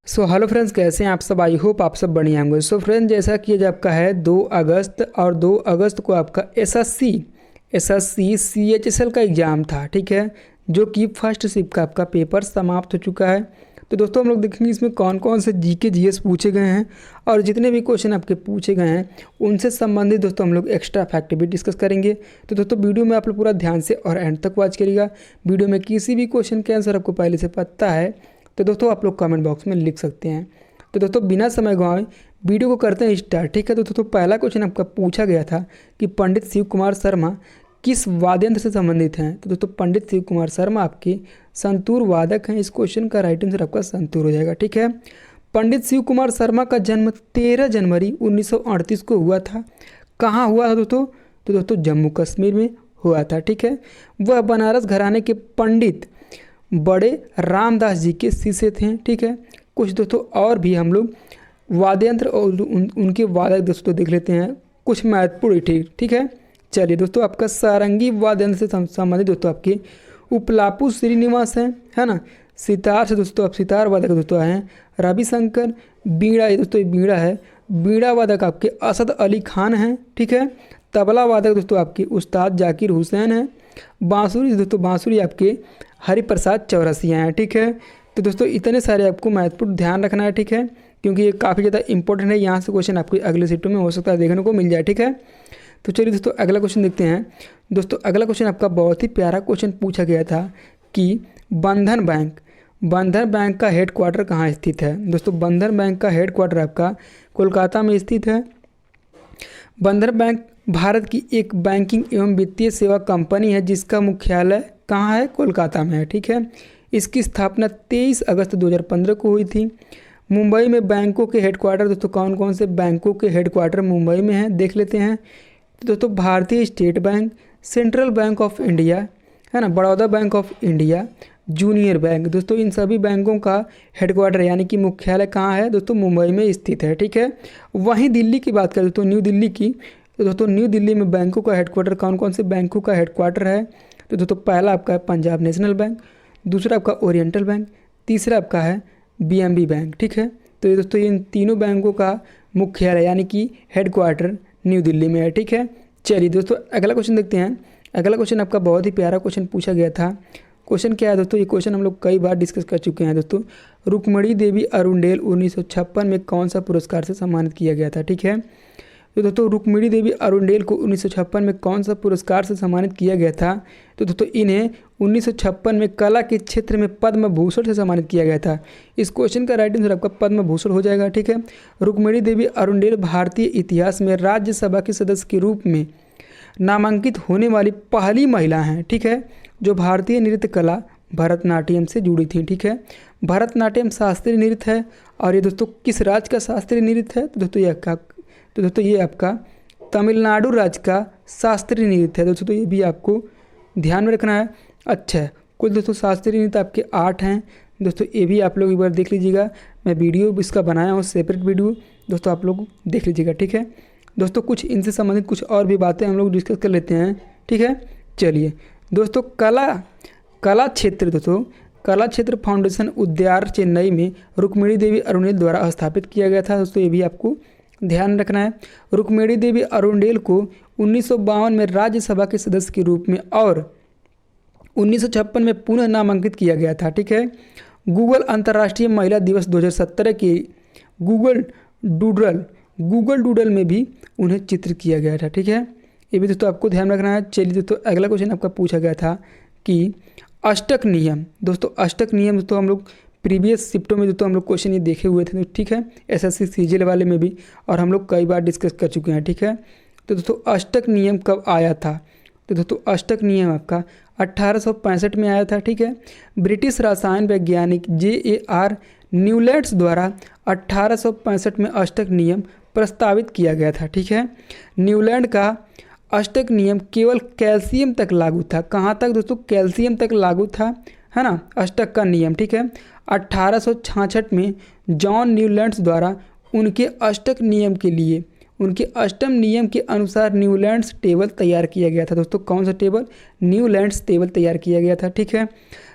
Hello friends, कैसे हैं आप सब। आई होप आप सब बढ़िया होंगे। फ्रेंड्स, जैसा कि आज आपका है 2 अगस्त और 2 अगस्त को आपका एसएससी सीएचएसएल का एग्ज़ाम था, ठीक है, जो कि फर्स्ट शिफ्ट का आपका पेपर समाप्त हो चुका है। तो दोस्तों हम लोग देखेंगे इसमें कौन कौन से जीके जीएस पूछे गए हैं और जितने भी क्वेश्चन आपके पूछे गए हैं उनसे संबंधित दोस्तों हम लोग एक्स्ट्रा फैक्ट भी डिस्कस करेंगे। तो दोस्तों वीडियो में आप लोग पूरा ध्यान से और एंड तक वॉच करिएगा। वीडियो में किसी भी क्वेश्चन के आंसर आपको पहले से पता है तो दोस्तों आप लोग कमेंट बॉक्स में लिख सकते हैं। तो दोस्तों बिना समय गंवाए वीडियो को करते हैं स्टार्ट, ठीक है। तो दोस्तों पहला क्वेश्चन आपका पूछा गया था कि पंडित शिव कुमार शर्मा किस वाद्य यंत्र से संबंधित हैं। तो दोस्तों पंडित शिव कुमार शर्मा आपके संतूर वादक हैं। इस क्वेश्चन का राइट आंसर आपका संतूर हो जाएगा, ठीक है। पंडित शिव कुमार शर्मा का जन्म 13 जनवरी 1938 को हुआ था। कहाँ हुआ था दोस्तों? तो दोस्तों जम्मू कश्मीर में हुआ था, ठीक है। वह बनारस घराने के पंडित बड़े रामदास जी के शिष्य थे, ठीक है। कुछ दोस्तों और भी हम लोग वाद्य यंत्र और उनके वादक दोस्तों देख लेते हैं, कुछ महत्वपूर्ण, ठीक है। चलिए दोस्तों, आपका सारंगी वाद्य यंत्र से संबंधित दोस्तों आपके उपलापू श्रीनिवास हैं, है ना। सितार से दोस्तों आप सितार वादक दोस्तों हैं रविशंकर। बीड़ा, ये दोस्तों बीड़ा है, बीड़ा वादक आपके असद अली खान हैं, ठीक है। तबला वादक दोस्तों आपके उस्ताद जाकिर हुसैन हैं। बांसुरी दोस्तों बांसुरी आपके हरिप्रसाद चौरसिया हैं, ठीक है। तो दोस्तों इतने सारे आपको महत्वपूर्ण ध्यान रखना है, ठीक है, क्योंकि ये काफ़ी ज़्यादा इंपॉर्टेंट है। यहाँ से क्वेश्चन आपके अगले सीटों में हो सकता है देखने को मिल जाए, ठीक है। तो चलिए दोस्तों अगला क्वेश्चन देखते हैं। दोस्तों अगला क्वेश्चन आपका बहुत ही प्यारा क्वेश्चन पूछा गया था कि बंधन बैंक का हेड क्वार्टर कहाँ स्थित है। दोस्तों बंधन बैंक का हेड क्वार्टर आपका कोलकाता में स्थित है। बंधन बैंक भारत की एक बैंकिंग एवं वित्तीय सेवा कंपनी है जिसका मुख्यालय कहाँ है? कोलकाता में है, ठीक है। इसकी स्थापना 23 अगस्त 2015 को हुई थी। मुंबई में बैंकों के हेडक्वार्टर दोस्तों कौन कौन से बैंकों के हेडक्वार्टर मुंबई में हैं देख लेते हैं। तो दोस्तों भारतीय state bank, central bank of India, है ना, Baroda bank of India, junior bank, दोस्तों इन सभी बैंकों का हेडक्वार्टर यानी कि मुख्यालय कहाँ है दोस्तों? मुंबई में स्थित है, ठीक है। वहीं दिल्ली की बात करें तो न्यू दिल्ली की, तो दोस्तों न्यू दिल्ली में बैंकों का हेडक्वार्टर कौन कौन से बैंकों का हेडक्वार्टर है? तो दोस्तों पहला आपका है पंजाब नेशनल बैंक, दूसरा आपका ओरिएंटल बैंक, तीसरा आपका है बीएमबी बैंक, ठीक है। तो ये दोस्तों इन तीनों बैंकों का मुख्यालय यानी कि हेडक्वार्टर न्यू दिल्ली में है, ठीक है। चलिए दोस्तों अगला क्वेश्चन देखते हैं। अगला क्वेश्चन आपका बहुत ही प्यारा क्वेश्चन पूछा गया था। क्वेश्चन क्या है दोस्तों? ये क्वेश्चन हम लोग कई बार डिस्कस कर चुके हैं दोस्तों। रुक्मणी देवी अरुंडेल 1956 में कौन सा पुरस्कार से सम्मानित किया गया था, ठीक है। तो दोस्तों रुक्मिणी देवी अरुंडेल को 1956 में कौन सा पुरस्कार से सम्मानित किया गया था? तो दोस्तों इन्हें 1956 में कला के क्षेत्र में पद्म भूषण से सम्मानित किया गया था। इस क्वेश्चन का राइट आंसर आपका पद्म भूषण हो जाएगा, ठीक है। रुक्मिणी देवी अरुंडेल भारतीय इतिहास में राज्यसभा के सदस्य के रूप में नामांकित होने वाली पहली महिला हैं, ठीक है, जो भारतीय नृत्य कला भरतनाट्यम से जुड़ी थी, ठीक है। भरतनाट्यम शास्त्रीय नृत्य है और ये दोस्तों किस राज्य का शास्त्रीय नृत्य है? तो दोस्तों ये आपका तमिलनाडु राज्य का शास्त्रीय नृत्य है दोस्तों। तो ये भी आपको ध्यान में रखना है। अच्छा, कुल दोस्तों शास्त्रीय नृत्य आपके 8 हैं दोस्तों। ये भी आप लोग एक बार देख लीजिएगा, मैं वीडियो इसका बनाया हूँ सेपरेट वीडियो दोस्तों, आप लोग देख लीजिएगा, ठीक है। दोस्तों कुछ इनसे संबंधित कुछ और भी बातें हम लोग डिस्कस कर लेते हैं, ठीक है। चलिए दोस्तों कला क्षेत्र दोस्तों कला क्षेत्र फाउंडेशन उद्यान चेन्नई में रुक्मिणी देवी अरुंडेल द्वारा स्थापित किया गया था दोस्तों। ये भी आपको ध्यान रखना है। रुक्मिणी देवी अरुंडेल को 1952 में राज्यसभा के सदस्य के रूप में और 1956 में पुनः नामांकित किया गया था, ठीक है। गूगल अंतर्राष्ट्रीय महिला दिवस 2017 के गूगल डूडल में भी उन्हें चित्र किया गया था, ठीक है। ये भी दोस्तों आपको ध्यान रखना है। चलिए दोस्तों अगला क्वेश्चन आपका पूछा गया था कि अष्टक नियम दोस्तों हम लोग प्रीवियस शिफ्टों में दोस्तों हम लोग क्वेश्चन ये देखे हुए थे, ठीक है, एसएससी सीजीएल वाले में भी, और हम लोग कई बार डिस्कस कर चुके हैं, ठीक है। तो दोस्तों अष्टक नियम कब आया था? तो दोस्तों अष्टक नियम आपका 1865 में आया था, ठीक है। ब्रिटिश रसायन वैज्ञानिक JAR न्यूलैंड्स द्वारा 1865 में अष्टक नियम प्रस्तावित किया गया था, ठीक है। न्यूलैंड का अष्टक नियम केवल कैल्शियम तक लागू था। कहाँ तक दोस्तों? कैल्शियम तक लागू था, है ना, अष्टक का नियम, ठीक है। 1866 में जॉन न्यूलैंड्स द्वारा उनके अष्टक नियम के लिए उनके अष्टम नियम के अनुसार न्यूलैंड्स टेबल तैयार किया गया था। दोस्तों कौन सा टेबल? न्यूलैंड्स टेबल तैयार किया गया था। ठीक है।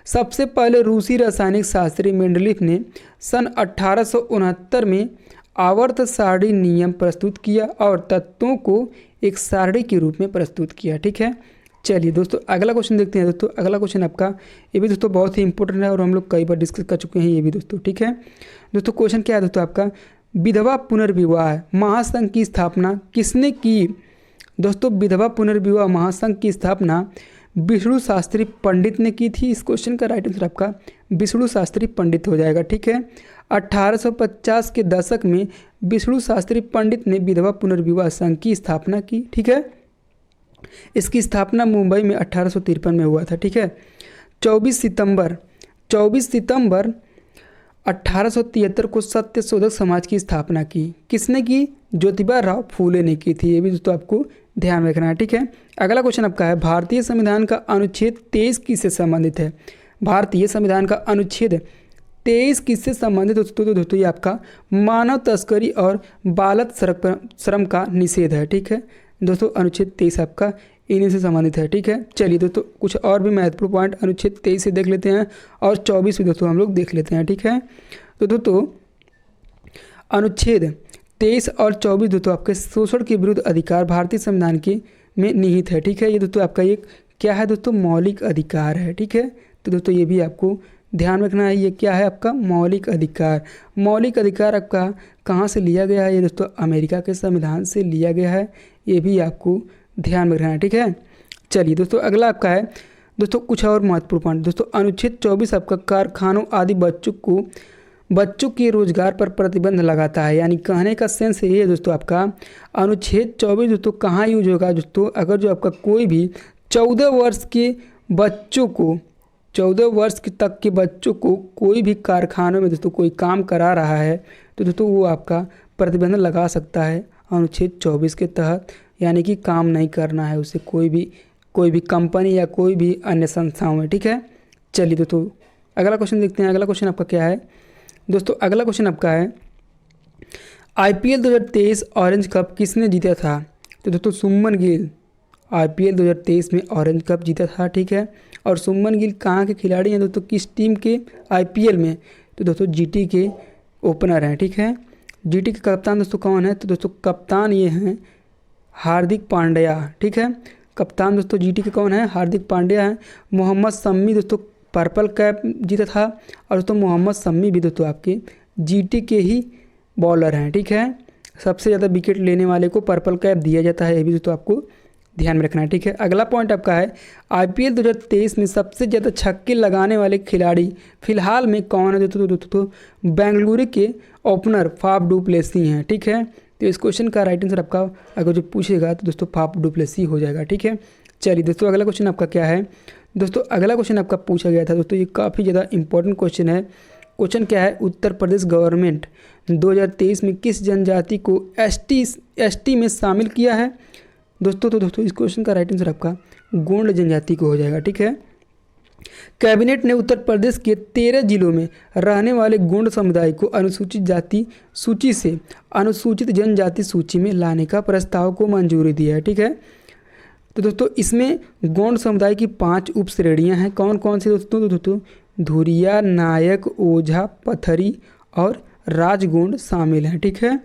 सबसे पहले रूसी रासायनिक शास्त्री मेंडलीफ ने सन 1869 में आवर्त सारणी नियम प्रस्तुत किया और तत्वों को एक सारणी के रूप में प्रस्तुत किया। ठीक है। चलिए दोस्तों अगला क्वेश्चन देखते हैं। दोस्तों अगला क्वेश्चन आपका ये भी दोस्तों बहुत ही इंपॉर्टेंट है और हम लोग कई बार डिस्कस कर चुके हैं ये भी दोस्तों। ठीक है। दोस्तों क्वेश्चन क्या है दोस्तों आपका? विधवा पुनर्विवाह महासंघ की स्थापना किसने की? दोस्तों विधवा पुनर्विवाह महासंघ की स्थापना विष्णु शास्त्री पंडित ने की थी। इस क्वेश्चन का राइट आंसर आपका विष्णु शास्त्री पंडित हो जाएगा। ठीक है। 1850 के दशक में विष्णु शास्त्री पंडित ने विधवा पुनर्विवाह संघ की स्थापना की। ठीक है। इसकी स्थापना मुंबई में 1853 में हुआ था। ठीक है। 24 सितंबर 1873 को सत्य शोधक समाज की स्थापना की। किसने की? ज्योतिबा राव फूले ने की थी। ये भी दोस्तों आपको ध्यान रखना है। ठीक है। अगला क्वेश्चन आपका है भारतीय संविधान का अनुच्छेद 23 किससे संबंधित है? भारतीय संविधान का अनुच्छेद 23 किससे संबंधित दोस्तों ये आपका मानव तस्करी और बाल श्रम का निषेध है। ठीक है दोस्तों, अनुच्छेद 23 आपका इन्हीं से संबंधित है। ठीक है। चलिए दोस्तों कुछ और भी महत्वपूर्ण पॉइंट अनुच्छेद 23 से देख लेते हैं और 24 भी दोस्तों हम लोग देख लेते हैं। ठीक है। तो दोस्तों अनुच्छेद 23 और 24 दोस्तों आपके शोषण के विरुद्ध अधिकार भारतीय संविधान के में निहित है। ठीक है। ये दोस्तों आपका एक क्या है दोस्तों? मौलिक अधिकार है। ठीक है। तो दोस्तों ये भी आपको ध्यान रखना है। ये क्या है आपका? मौलिक अधिकार। मौलिक अधिकार आपका कहाँ से लिया गया है? ये दोस्तों अमेरिका के संविधान से लिया गया है। ये भी आपको ध्यान में रखना है। ठीक है। चलिए दोस्तों अगला आपका है दोस्तों कुछ और महत्वपूर्ण पॉइंट। दोस्तों अनुच्छेद 24 आपका कारखानों आदि बच्चों के रोजगार पर प्रतिबंध लगाता है। यानी कहने का सेंस ये है दोस्तों आपका अनुच्छेद 24 दोस्तों कहाँ यूज होगा दोस्तों? अगर जो आपका कोई भी 14 वर्ष के बच्चों को 14 वर्ष तक के बच्चों को कोई भी कारखानों में दोस्तों कोई काम करा रहा है तो दोस्तों वो आपका प्रतिबंध लगा सकता है अनुच्छेद 24 के तहत। यानी कि काम नहीं करना है उसे कोई भी कंपनी या कोई भी अन्य संस्थाओं में। ठीक है। चलिए दोस्तों अगला क्वेश्चन देखते हैं। अगला क्वेश्चन आपका क्या है दोस्तों? अगला क्वेश्चन आपका है IPL 2023 ऑरेंज कप किसने जीता था? तो दोस्तों सुमन गिल IPL 2023 में ऑरेंज कप जीता था। ठीक है। और सुमन गिल कहाँ के खिलाड़ी हैं दोस्तों? किस टीम के IPL में? तो दोस्तों GT के ओपनर हैं। ठीक है। GT के कप्तान दोस्तों कौन है? तो दोस्तों कप्तान ये हैं हार्दिक पांड्या। ठीक है। कप्तान दोस्तों GT के कौन है? हार्दिक पांड्या हैं। मोहम्मद शमी दोस्तों पर्पल कैप जीता था और दोस्तों मोहम्मद शमी भी दोस्तों आपके GT के ही बॉलर हैं। ठीक है। सबसे ज़्यादा विकेट लेने वाले को पर्पल कैप दिया जाता है। ये भी दोस्तों आपको ध्यान में रखना है। ठीक है। अगला पॉइंट आपका है IPL 2023 में सबसे ज़्यादा छक्के लगाने वाले खिलाड़ी फिलहाल में कौन है? दोस्तों बेंगलुरु के ओपनर फाफ डू प्लेसी हैं। ठीक है। तो इस क्वेश्चन का राइट आंसर आपका अगर जो पूछेगा तो दोस्तों फाफ डू प्लेसी हो जाएगा। ठीक है। चलिए दोस्तों अगला क्वेश्चन आपका क्या है दोस्तों? अगला क्वेश्चन आपका पूछा गया था दोस्तों, ये काफ़ी ज़्यादा इंपॉर्टेंट क्वेश्चन है। क्वेश्चन क्या है? उत्तर प्रदेश गवर्नमेंट 2023 में किस जनजाति को ST में शामिल किया है दोस्तों? तो दोस्तों इस क्वेश्चन का राइट आंसर आपका गोंड जनजाति को हो जाएगा। ठीक है। कैबिनेट ने उत्तर प्रदेश के 13 जिलों में रहने वाले गोंड समुदाय को अनुसूचित जाति सूची से अनुसूचित जनजाति सूची में लाने का प्रस्ताव को मंजूरी दी है। ठीक है। तो दोस्तों इसमें गोंड समुदाय की 5 उप श्रेणियाँ हैं। कौन कौन सी दोस्तों? तो दोस्तों धुरिया, नायक, ओझा, पथरी और राजगोंड शामिल हैं। ठीक है।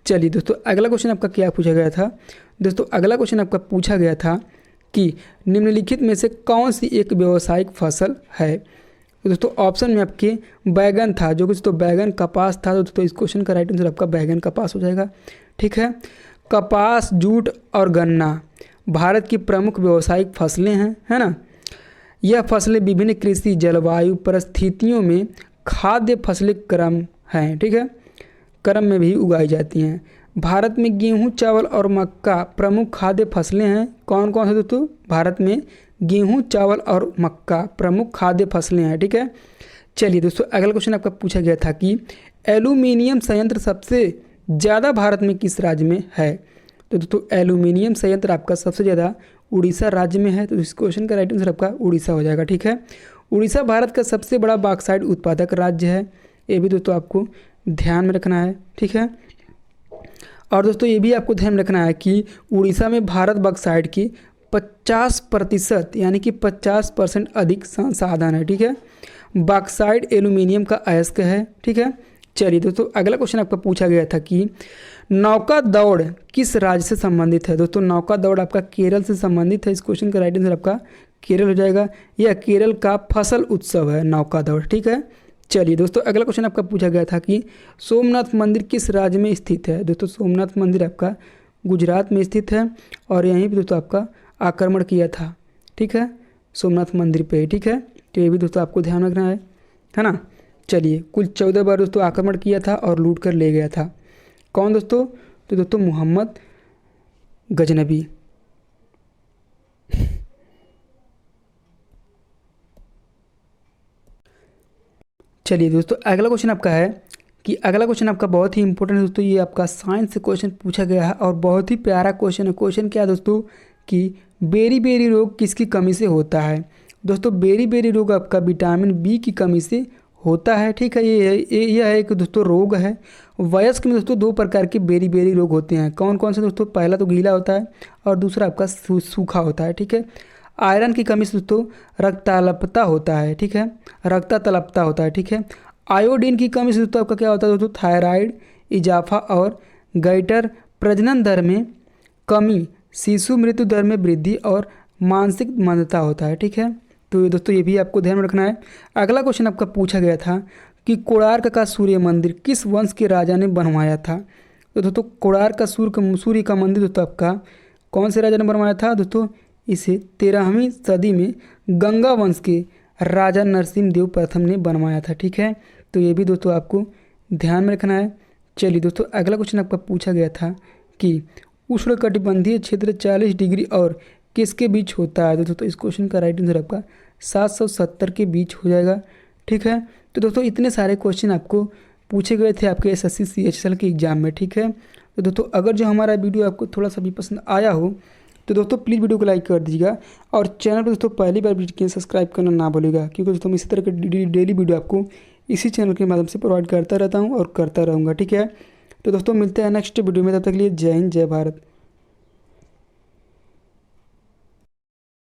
चलिए दोस्तों अगला क्वेश्चन आपका क्या पूछा गया था दोस्तों? अगला क्वेश्चन आपका पूछा गया था कि निम्नलिखित में से कौन सी एक व्यावसायिक फसल है? तो दोस्तों ऑप्शन में आपके बैगन था, जो कि दोस्तों बैगन कपास था। तो दोस्तों इस क्वेश्चन का राइट आंसर आपका बैगन कपास हो जाएगा। ठीक है। कपास, जूट और गन्ना भारत की प्रमुख व्यावसायिक फसलें हैं, है ना। यह फसलें विभिन्न कृषि जलवायु परिस्थितियों में खाद्य फसलें क्रम हैं। ठीक है। क्रम में भी उगाई जाती हैं। भारत में गेहूं, चावल और मक्का प्रमुख खाद्य फसलें हैं। कौन कौन से दोस्तों? भारत में गेहूं, चावल और मक्का प्रमुख खाद्य फसलें हैं। ठीक है। चलिए दोस्तों अगला क्वेश्चन आपका पूछा गया था कि एल्यूमिनियम संयंत्र सबसे ज़्यादा भारत में किस राज्य में है? तो दोस्तों एल्यूमिनियम संयंत्र आपका सबसे ज़्यादा उड़ीसा राज्य में है। तो इस क्वेश्चन का राइट आंसर आपका उड़ीसा हो जाएगा। ठीक है। उड़ीसा भारत का सबसे बड़ा बॉक्साइट उत्पादक राज्य है। ये भी दोस्तों आपको ध्यान में रखना है। ठीक है। और दोस्तों ये भी आपको ध्यान रखना है कि उड़ीसा में भारत बक्साइड की 50% यानी कि 50% अधिक संसाधन है, ठीक है। बक्साइड एल्यूमिनियम का अयस्क है, ठीक है। चलिए दोस्तों अगला क्वेश्चन आपका पूछा गया था कि नौका दौड़ किस राज्य से संबंधित है। दोस्तों नौका दौड़ आपका केरल से संबंधित है। इस क्वेश्चन का राइट आंसर आपका केरल हो जाएगा। यह केरल का फसल उत्सव है नौका दौड़, ठीक है। चलिए दोस्तों अगला क्वेश्चन आपका पूछा गया था कि सोमनाथ मंदिर किस राज्य में स्थित है। दोस्तों सोमनाथ मंदिर आपका गुजरात में स्थित है और यहीं पर दोस्तों आपका आक्रमण किया था, ठीक है, सोमनाथ मंदिर पे, ठीक है। तो ये भी दोस्तों आपको ध्यान रखना है ना। चलिए कुल 14 बार दोस्तों आक्रमण किया था और लूट कर ले गया था। कौन दोस्तों? तो दोस्तों मोहम्मद गजनबी। चलिए दोस्तों अगला क्वेश्चन आपका है कि अगला क्वेश्चन आपका बहुत ही इंपॉर्टेंट है दोस्तों। ये आपका साइंस से क्वेश्चन पूछा गया है और बहुत ही प्यारा क्वेश्चन है। क्वेश्चन क्या है दोस्तों कि बेरी बेरी रोग किसकी कमी से होता है। दोस्तों बेरी बेरी रोग आपका विटामिन बी की कमी से होता है, ठीक है। यह एक दोस्तों रोग है। वयस्क में दोस्तों 2 प्रकार के बेरी बेरी रोग होते हैं। कौन कौन से दोस्तों? पहला तो गीला होता है और दूसरा आपका सूखा होता है, ठीक है। आयरन की कमी से दोस्तों रक्ताल्पता होता है, ठीक है, रक्तातलपता होता है, ठीक है। आयोडीन की कमी से दोस्तों आपका क्या होता है दोस्तों? थायराइड इजाफा और गैटर प्रजनन दर में कमी, शिशु मृत्यु दर में वृद्धि और मानसिक मंदता होता है, ठीक है। तो दोस्तों ये भी आपको ध्यान में रखना है। अगला क्वेश्चन आपका पूछा गया था कि कोणार्क का सूर्य मंदिर किस वंश के राजा ने बनवाया था। तो दोस्तों कोणार्क का सूर्य का मंदिर दोस्तों आपका कौन से राजा ने बनवाया था। दोस्तों इसे 13वीं सदी में गंगा वंश के राजा नरसिंह देव प्रथम ने बनवाया था, ठीक है। तो ये भी दोस्तों आपको ध्यान में रखना है। चलिए दोस्तों अगला क्वेश्चन आपका पूछा गया था कि उष्णकटिबंधीय क्षेत्र 40 डिग्री और किसके बीच होता है। दोस्तों इस क्वेश्चन का राइट आंसर आपका 770 के बीच हो जाएगा, ठीक है। तो दोस्तों इतने सारे क्वेश्चन आपको पूछे गए थे आपके SSC CHSL के एग्जाम में, ठीक है। तो दोस्तों अगर जो हमारा वीडियो आपको थोड़ा सा भी पसंद आया हो तो दोस्तों प्लीज़ वीडियो को लाइक कर दीजिएगा और चैनल पर दोस्तों पहली बार विजिट किए सब्सक्राइब करना ना भूलिएगा, क्योंकि दोस्तों मैं इसी तरह के डेली वीडियो आपको इसी चैनल के माध्यम से प्रोवाइड करता रहता हूँ और करता रहूँगा, ठीक है। तो दोस्तों मिलते हैं नेक्स्ट वीडियो में, तब तक के लिए जय हिंद जय भारत।